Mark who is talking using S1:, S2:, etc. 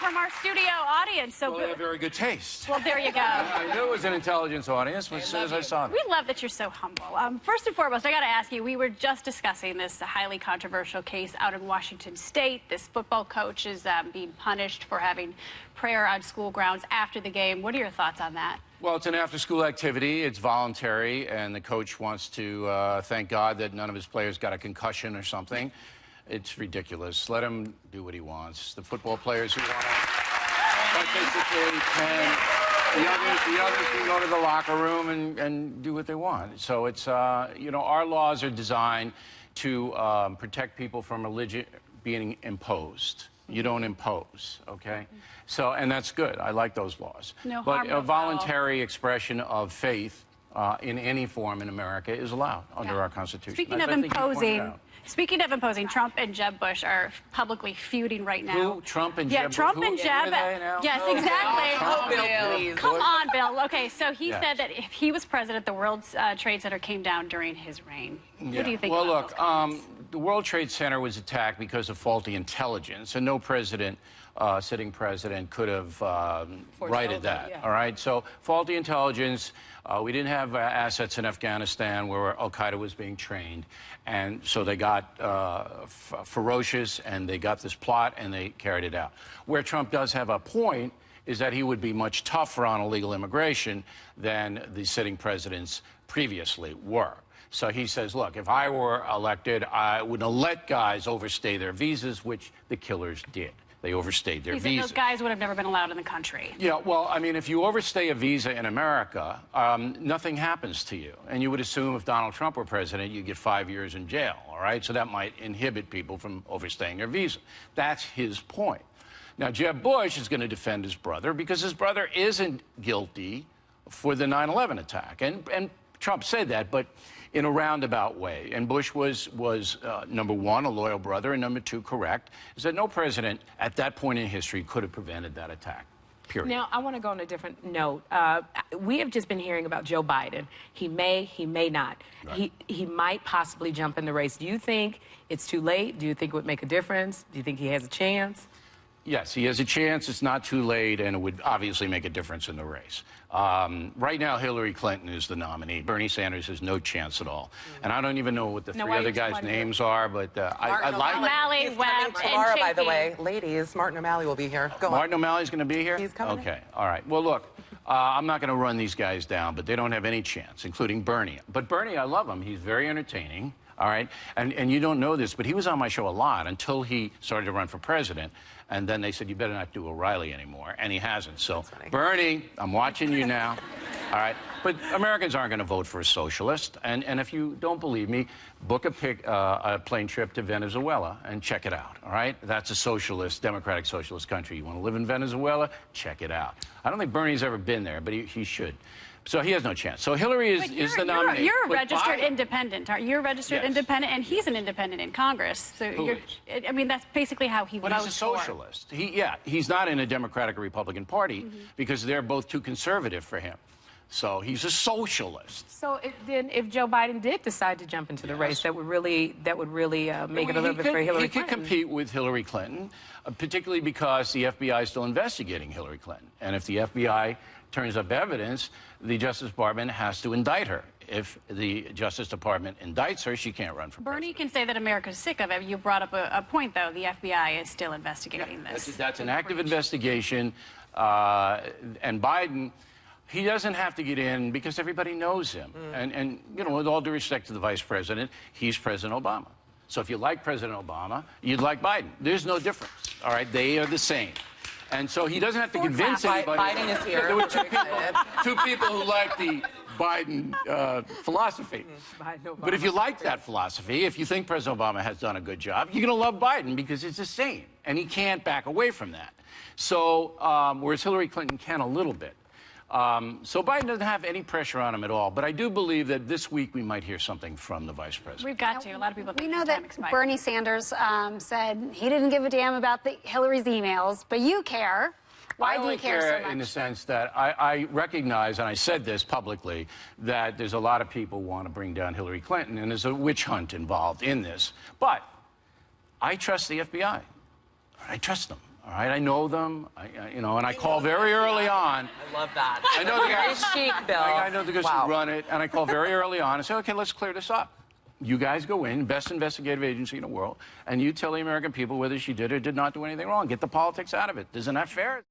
S1: from our studio audience. So
S2: well, they have very good taste.
S1: Well, there you go.
S2: I knew it was an intelligence audience as soon as I saw them.
S1: We love that you're so humble. First and foremost, I got to ask you, we were just discussing this highly controversial case out in Washington State. This football coach is being punished for having prayer on school grounds after the game. What are your thoughts on that?
S2: Well, it's an after-school activity. It's voluntary, and the coach wants to thank God that none of his players got a concussion or something. It's ridiculous. Let him do what he wants. The football players who want to participate can. The others can go to the locker room and do what they want. So it's, you know, our laws are designed to protect people from religion being imposed. You don't impose, okay? So, and that's good. I like those laws.
S1: No
S2: but
S1: harm,
S2: a
S1: no
S2: voluntary expression of faith in any form in America is allowed under our Constitution.
S1: Speaking of imposing, Trump and Jeb Bush are publicly feuding right now.
S2: Who? Trump and
S1: Jeb?
S2: Jeb?
S1: Trump and Jeb. Yes, exactly.
S3: Oh, Bill, please.
S1: Come on, Bill. Okay, so he
S2: Yes.
S1: said that if he was president, the World Trade Center came down during his reign.
S2: Yeah.
S1: What do you think
S2: well,
S1: about
S2: look,
S1: those comments?
S2: the World Trade Center was attacked because of faulty intelligence, and no president, sitting president, could have righted that.
S3: Yeah.
S2: All right, so faulty intelligence. We didn't have assets in Afghanistan where Al-Qaeda was being trained, and so they got ferocious, and they got this plot, and they carried it out. Where Trump does have a point is that he would be much tougher on illegal immigration than the sitting presidents previously were. So he says, look, if I were elected, I wouldn't let guys overstay their visas, which the killers did. They overstayed their
S1: He said
S2: visas.
S1: those guys would have never been allowed in the country.
S2: Yeah, well, I mean, if you overstay a visa in America, nothing happens to you. And you would assume if Donald Trump were president, you'd get 5 years in jail, all right? So that might inhibit people from overstaying their visa. That's his point. Now, Jeb Bush is going to defend his brother because his brother isn't guilty for the 9/11 attack. And Trump said that, but in a roundabout way. And Bush was number one, a loyal brother, and number two, correct, is that no president at that point in history could have prevented that attack, period.
S3: Now, I want to go on a different note. We have just been hearing about Joe Biden. He may not.
S2: Right.
S3: He might possibly jump in the race. Do you think it's too late? Do you think it would make a difference? Do you think he has a chance?
S2: Yes, he has a chance. It's not too late, and it would obviously make a difference in the race. Right now, Hillary Clinton is the nominee. Bernie Sanders has no chance at all. And I don't even know what the three other guys' names are, but I like
S1: O'Malley, Webb,
S4: tomorrow,
S1: and
S4: by the
S1: Chafee.
S4: way. Ladies, Martin O'Malley will be here. Go on.
S2: Martin O'Malley's going to be here?
S4: He's coming.
S2: Okay, all right. Well, look, I'm not going to run these guys down, but they don't have any chance, including Bernie. But Bernie, I love him. He's very entertaining. All right, and you don't know this, but he was on my show a lot until he started to run for president, and then they said, you better not do O'Reilly anymore, and he hasn't. So, Bernie, I'm watching you now, all right? But Americans aren't going to vote for a socialist, and if you don't believe me, book a plane trip to Venezuela and check it out, all right? That's a socialist, democratic socialist country. You want to live in Venezuela? Check it out. I don't think Bernie's ever been there, but he should. So he has no chance. So Hillary is the nominee.
S1: You're a
S2: But
S1: registered
S2: Biden-
S1: independent, aren't you? You're a registered
S2: Yes.
S1: independent, and he's an independent in Congress. So
S2: Who is?
S1: I mean, that's basically how he
S2: But
S1: votes
S2: he's a socialist. He's not in a Democratic or Republican Party because they're both too conservative for him. So he's a socialist.
S3: So then, if Joe Biden did decide to jump into the race, that would really make it a little bit for Hillary
S2: He
S3: Clinton.
S2: could compete with Hillary Clinton, particularly because the FBI is still investigating Hillary Clinton. And if the FBI turns up evidence, the Justice Department has to indict her. If the Justice Department indicts her, she can't run for
S1: Bernie
S2: president.
S1: can say that America's sick of it. You brought up a point, though. The FBI is still investigating this.
S2: That's an active investigation. And Biden, he doesn't have to get in because everybody knows him. And, you know, with all due respect to the vice president, he's President Obama. So if you like President Obama, you'd like Biden. There's no difference, all right? They are the same. And so he doesn't have to convince anybody.
S4: Biden is here.
S2: There were two people who like the Biden philosophy. But if you like that philosophy, if you think President Obama has done a good job, you're going to love Biden because it's the same. And he can't back away from that. So, whereas Hillary Clinton can a little bit. So Biden doesn't have any pressure on him at all. But I do believe that this week we might hear something from the vice president.
S1: We've got to. A lot of people think
S5: We know
S1: his
S5: that
S1: time expired.
S5: Bernie Sanders said he didn't give a damn about Hillary's emails, but you care. Why
S2: I
S5: do
S2: only
S5: you care so much?
S2: in the sense that I recognize, and I said this publicly, that there's a lot of people who want to bring down Hillary Clinton, and there's a witch hunt involved in this. But I trust the FBI. I trust them. All right, I know them, you know, and I call very early on.
S4: I love that.
S2: I know the guys.
S4: Very chic, Bill.
S2: I know the guys
S4: Wow.
S2: who run it, and I call very early on and say, okay, let's clear this up. You guys go in, best investigative agency in the world, and you tell the American people whether she did or did not do anything wrong. Get the politics out of it. Isn't that fair?